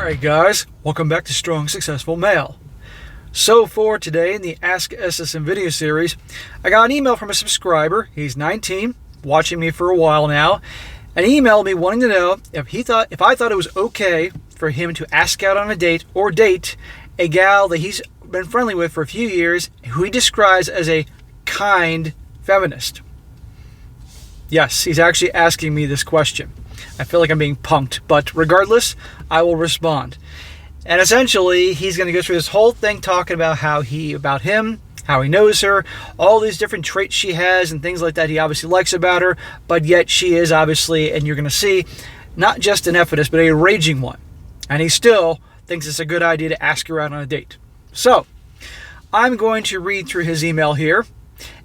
Alright guys, welcome back to Strong Successful Male. So for today in the Ask SSM video series, I got an email from a subscriber. He's 19, watching me for a while now, and he emailed me wanting to know if I thought it was okay for him to ask out on a date or date a gal that he's been friendly with for a few years, who he describes as a kind feminist. Yes, he's actually asking me this question. I feel like I'm being punked, but regardless, I will respond. And essentially, he's going to go through this whole thing talking about how he knows her, all these different traits she has and things like that he obviously likes about her, but yet she is obviously, and you're going to see, not just an feminist, but a raging one. And he still thinks it's a good idea to ask her out on a date. So, I'm going to read through his email here,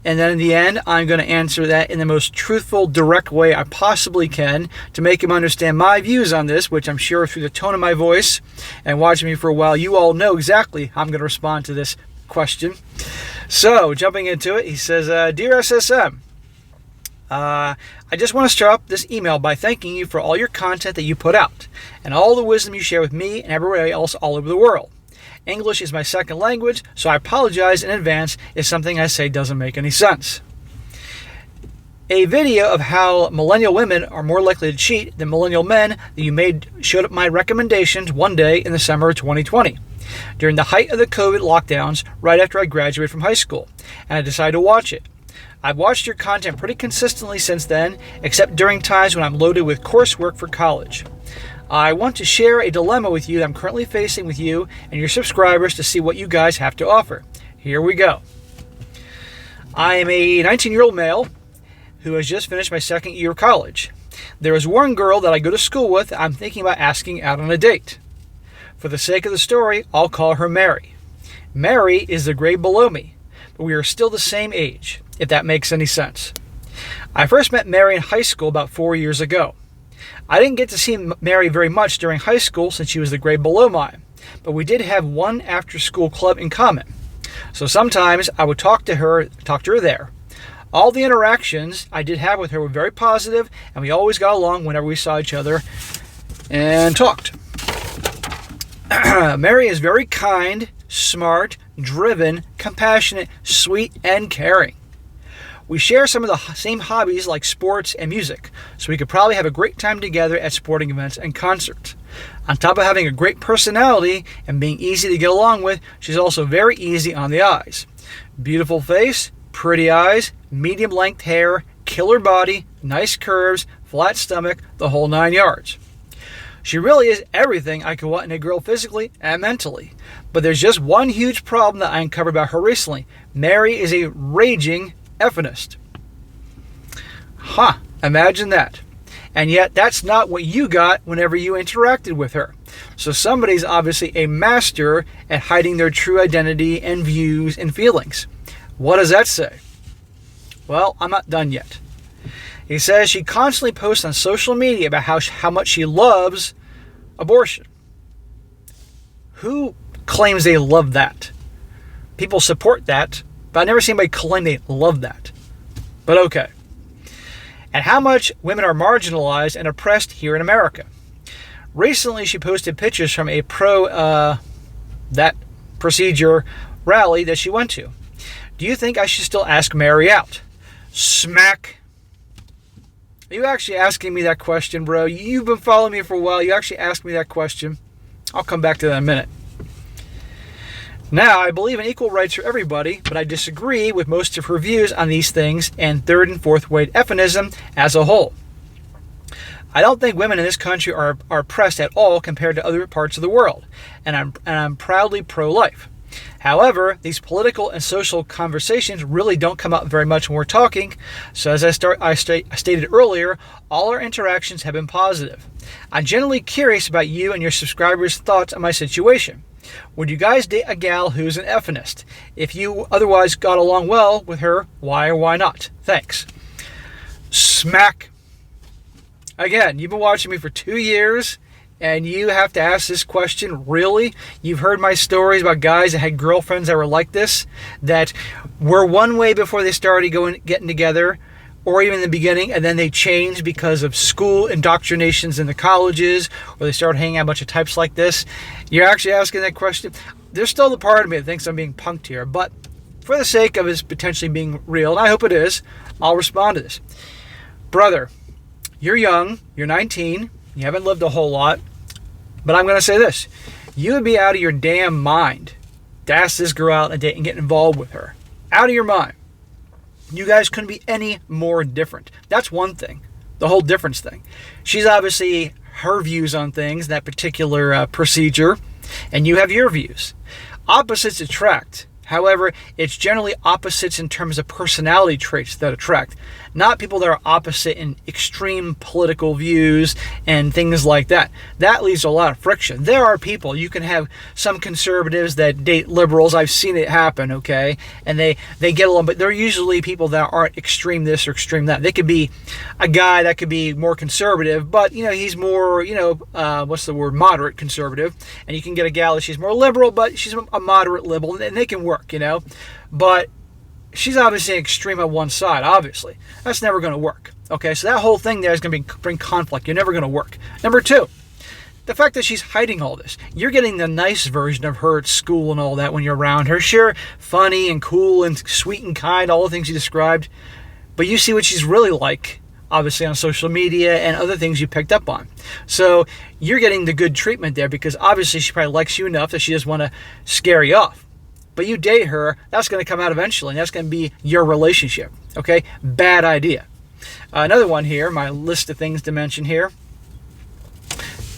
and then in the end, I'm going to answer that in the most truthful, direct way I possibly can to make him understand my views on this, which I'm sure through the tone of my voice and watching me for a while, you all know exactly how I'm going to respond to this question. So, jumping into it, he says, Dear SSM, I just want to start off this email by thanking you for all your content that you put out and all the wisdom you share with me and everybody else all over the world. English is my second language, so I apologize in advance if something I say doesn't make any sense. A video of how millennial women are more likely to cheat than millennial men that you made showed up my recommendations one day in the summer of 2020, during the height of the COVID lockdowns right after I graduated from high school, and I decided to watch it. I've watched your content pretty consistently since then, except during times when I'm loaded with coursework for college. I want to share a dilemma with you that I'm currently facing with you and your subscribers to see what you guys have to offer. Here we go. I am a 19-year-old male who has just finished my second year of college. There is one girl that I go to school with I'm thinking about asking out on a date. For the sake of the story, I'll call her Mary. Mary is the grade below me, but we are still the same age, if that makes any sense. I first met Mary in high school about 4 years ago. I didn't get to see Mary very much during high school since she was the grade below mine, but we did have one after-school club in common. So sometimes I would talk to her there. All the interactions I did have with her were very positive, and we always got along whenever we saw each other and talked. Mary is very kind, smart, driven, compassionate, sweet, and caring. We share some of the same hobbies like sports and music, so we could probably have a great time together at sporting events and concerts. On top of having a great personality and being easy to get along with, she's also very easy on the eyes. Beautiful face, pretty eyes, medium-length hair, killer body, nice curves, flat stomach, the whole 9 yards. She really is everything I could want in a girl physically and mentally. But there's just one huge problem that I uncovered about her recently. Mary is a raging feminist. Imagine that. And yet that's not what you got whenever you interacted with her. So somebody's obviously a master at hiding their true identity and views and feelings. What does that say? Well, I'm not done yet. He says she constantly posts on social media about how much she loves abortion. Who claims they love that? People support that, but I've never seen anybody claim they love that. But okay. And how much women are marginalized and oppressed here in America. Recently, she posted pictures from a that procedure rally that she went to. Do you think I should still ask Mary out? Smack. Are you actually asking me that question, bro? You've been following me for a while. You actually asked me that question. I'll come back to that in a minute. Now, I believe in equal rights for everybody, but I disagree with most of her views on these things and third and fourth wave feminism as a whole. I don't think women in this country are oppressed at all compared to other parts of the world, and I'm proudly pro-life. However, these political and social conversations really don't come up very much when we're talking, so as I stated earlier, all our interactions have been positive. I'm generally curious about you and your subscribers' thoughts on my situation. Would you guys date a gal who's an feminist? If you otherwise got along well with her, why or why not? Thanks. Smack. Again, you've been watching me for 2 years, and you have to ask this question, really? You've heard my stories about guys that had girlfriends that were like this, that were one way before they started getting together, or even in the beginning, and then they change because of school indoctrinations in the colleges, or they start hanging out a bunch of types like this, you're actually asking that question. There's still the part of me that thinks I'm being punked here, but for the sake of it potentially being real, and I hope it is, I'll respond to this. Brother, you're young, you're 19, you haven't lived a whole lot, but I'm going to say this. You would be out of your damn mind to ask this girl out on a date and get involved with her. Out of your mind. You guys couldn't be any more different. That's one thing. The whole difference thing. She's obviously her views on things, that particular procedure, and you have your views. Opposites attract. However, it's generally opposites in terms of personality traits that attract, not people that are opposite in extreme political views and things like that. That leaves a lot of friction. There are people, you can have some conservatives that date liberals. I've seen it happen, okay? And they get along, but they're usually people that aren't extreme this or extreme that. They could be a guy that could be more conservative, but, he's more, moderate conservative. And you can get a gal that she's more liberal, but she's a moderate liberal, and they can work, But she's obviously extreme on one side, obviously. That's never going to work. Okay, so that whole thing there is going to bring conflict. You're never going to work. Number two, the fact that she's hiding all this. You're getting the nice version of her at school and all that when you're around her. Sure, funny and cool and sweet and kind, all the things you described. But you see what she's really like, obviously, on social media and other things you picked up on. So you're getting the good treatment there because obviously she probably likes you enough that she doesn't want to scare you off. But you date her, that's going to come out eventually, and that's going to be your relationship, okay? Bad idea. Another one here, my list of things to mention here.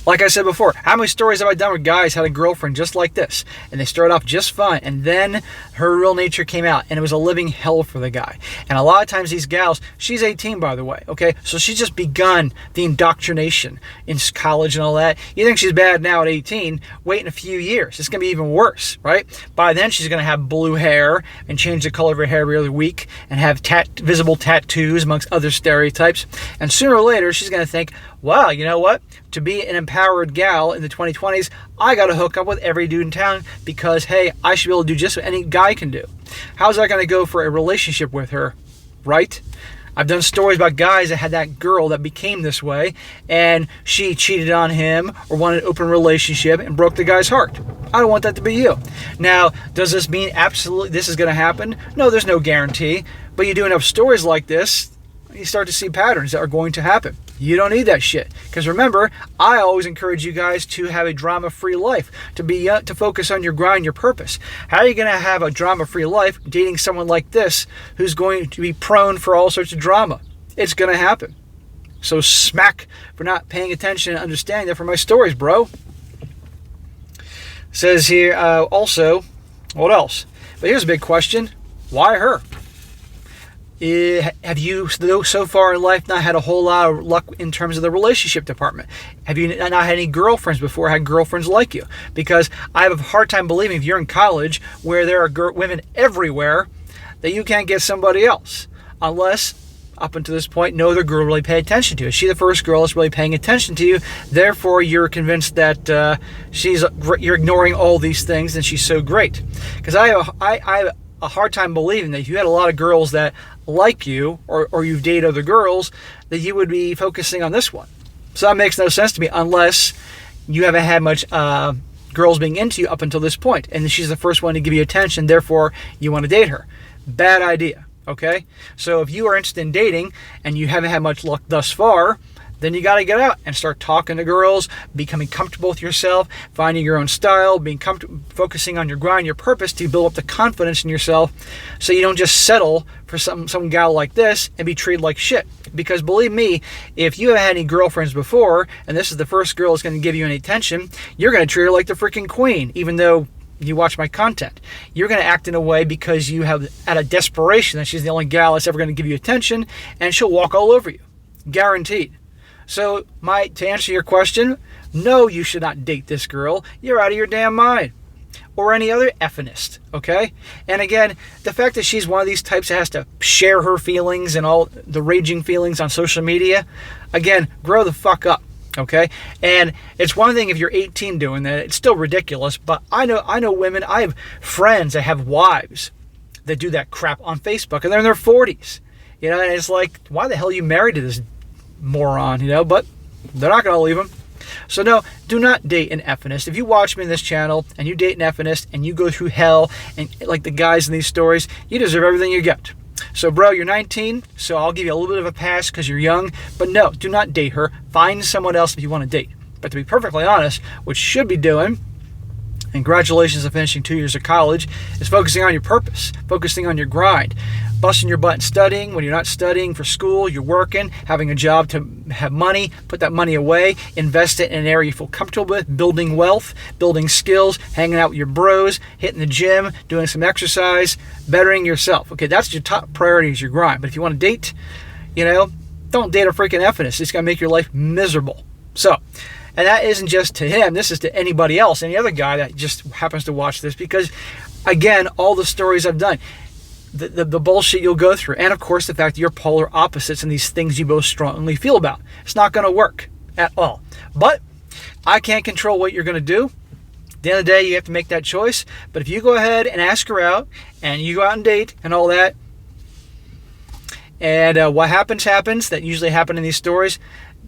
Like I said before, how many stories have I done where guys had a girlfriend just like this, and they started off just fine, and then her real nature came out, and it was a living hell for the guy. And a lot of times these gals, she's 18 by the way, okay? So she's just begun the indoctrination in college and all that. You think she's bad now at 18, wait in a few years. It's going to be even worse, right? By then she's going to have blue hair and change the color of her hair every other week and have visible tattoos amongst other stereotypes. And sooner or later she's going to think, wow, you know what? To be an empowered gal in the 2020s, I got to hook up with every dude in town because, hey, I should be able to do just what any guy can do. How's that going to go for a relationship with her, right? I've done stories about guys that had that girl that became this way, and she cheated on him or wanted an open relationship and broke the guy's heart. I don't want that to be you. Now, does this mean absolutely this is going to happen? No, there's no guarantee. But you do enough stories like this, you start to see patterns that are going to happen. You don't need that shit. Because remember, I always encourage you guys to have a drama-free life, to focus on your grind, your purpose. How are you going to have a drama-free life dating someone like this who's going to be prone for all sorts of drama? It's going to happen. So smack for not paying attention and understanding that for my stories, bro. Says here also, what else? But here's a big question. Why her? Have you, so far in life, not had a whole lot of luck in terms of the relationship department? Have you not had any girlfriends before, had girlfriends like you? Because I have a hard time believing if you're in college where there are women everywhere that you can't get somebody else. Unless, up until this point, no other girl really paid attention to you. Is she the first girl that's really paying attention to you? Therefore, you're convinced that you're ignoring all these things and she's so great. Because I have a hard time believing that if you had a lot of girls that like you or you've dated other girls, that you would be focusing on this one. So that makes no sense to me unless you haven't had much girls being into you up until this point, and she's the first one to give you attention, therefore you want to date her. Bad idea, okay? So if you are interested in dating and you haven't had much luck thus far, then you got to get out and start talking to girls, becoming comfortable with yourself, finding your own style, being comfortable, focusing on your grind, your purpose to build up the confidence in yourself so you don't just settle for some gal like this and be treated like shit. Because believe me, if you haven't had any girlfriends before and this is the first girl that's going to give you any attention, you're going to treat her like the freaking queen, even though you watch my content. You're going to act in a way because you have out of desperation that she's the only gal that's ever going to give you attention, and she'll walk all over you. Guaranteed. So, to answer your question, no, you should not date this girl. You're out of your damn mind. Or any other effinist, okay? And again, the fact that she's one of these types that has to share her feelings and all the raging feelings on social media, again, grow the fuck up, okay? And it's one thing if you're 18 doing that, it's still ridiculous, but I know women, I have friends that have wives that do that crap on Facebook, and they're in their 40s. You know, and it's like, why the hell are you married to this moron, you know? But they're not going to leave him. So no, do not date an F-inist. If you watch me in this channel and you date an F-inist and you go through hell, and like the guys in these stories, you deserve everything you get. So bro, you're 19, so I'll give you a little bit of a pass because you're young. But no, do not date her. Find someone else if you want to date. But to be perfectly honest, what you should be doing, and congratulations on finishing 2 years of college, is focusing on your purpose, focusing on your grind, busting your butt and studying. When you're not studying for school, you're working, having a job to have money, put that money away, invest it in an area you feel comfortable with, building wealth, building skills, hanging out with your bros, hitting the gym, doing some exercise, bettering yourself. Okay, that's your top priority is your grind. But if you want to date, you know, don't date a freaking F-inist. It's going to make your life miserable. So, and that isn't just to him. This is to anybody else, any other guy that just happens to watch this. Because, again, all the stories I've done, the bullshit you'll go through, and, of course, the fact that you're polar opposites and these things you both strongly feel about. It's not going to work at all. But I can't control what you're going to do. At the end of the day, you have to make that choice. But if you go ahead and ask her out, and you go out and date and all that, and what happens, that usually happens in these stories,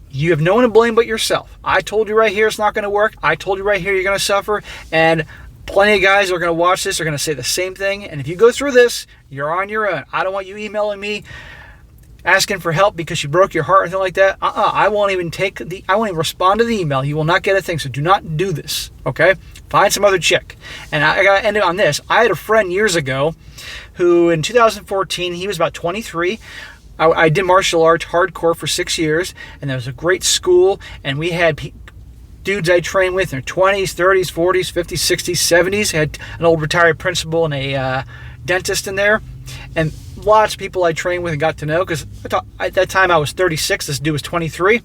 you have no one to blame but yourself. I told you right here it's not going to work. I told you right here you're going to suffer. And plenty of guys are going to watch this are going to say the same thing. And if you go through this, you're on your own. I don't want you emailing me asking for help because you broke your heart or anything like that. I won't even respond to the email. You will not get a thing. So do not do this. Okay? Find some other chick. And I got to end it on this. I had a friend years ago who in 2014, he was about 23. I did martial arts hardcore for 6 years, and there was a great school, and we had dudes I trained with in their 20s, 30s, 40s, 50s, 60s, 70s. I had an old retired principal and a dentist in there, and lots of people I trained with and got to know, because at that time I was 36, this dude was 23,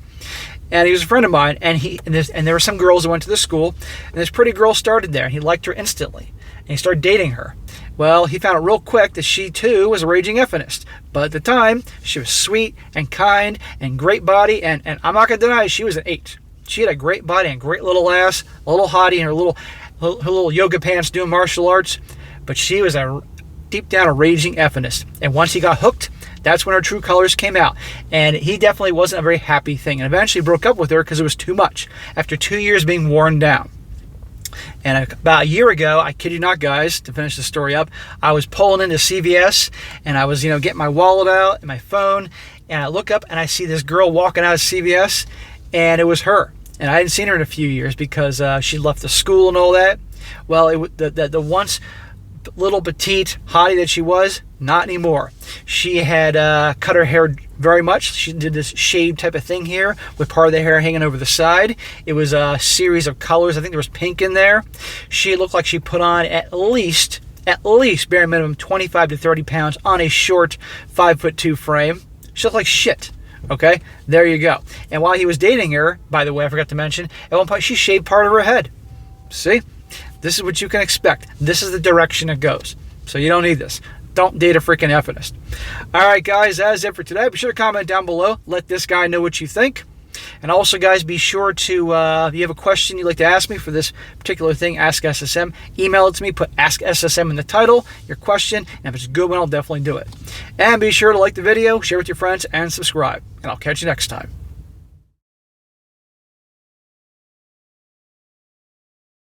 and he was a friend of mine, and there were some girls that went to the school, and this pretty girl started there, and he liked her instantly, and he started dating her. Well, he found out real quick that she, too, was a raging F-inist. But at the time, she was sweet and kind and great body. And I'm not going to deny she was an 8. She had a great body and great little ass, a little hottie in her little yoga pants doing martial arts. But she was deep down a raging F-inist. And once he got hooked, that's when her true colors came out. And he definitely wasn't a very happy thing. And eventually broke up with her because it was too much. After 2 years being worn down. And about a year ago, I kid you not, guys, to finish the story up, I was pulling into CVS, and I was, getting my wallet out and my phone, and I look up and I see this girl walking out of CVS, and it was her. And I hadn't seen her in a few years because she left the school and all that. Well, the once little petite hottie that she was, not anymore. She had cut her hair very much. She did this shaved type of thing here with part of the hair hanging over the side. It was a series of colors. I think there was pink in there. She looked like she put on at least bare minimum 25 to 30 pounds on a short 5'2" frame. She looked like shit. Okay, there you go. And while he was dating her, by the way, I forgot to mention, at one point she shaved part of her head. See? This is what you can expect. This is the direction it goes. So you don't need this. Don't date a freaking F-inist. All right, guys, that is it for today. Be sure to comment down below. Let this guy know what you think. And also, guys, be sure to, if you have a question you'd like to ask me for this particular thing, Ask SSM, email it to me. Put Ask SSM in the title, your question. And if it's a good one, I'll definitely do it. And be sure to like the video, share with your friends, and subscribe. And I'll catch you next time.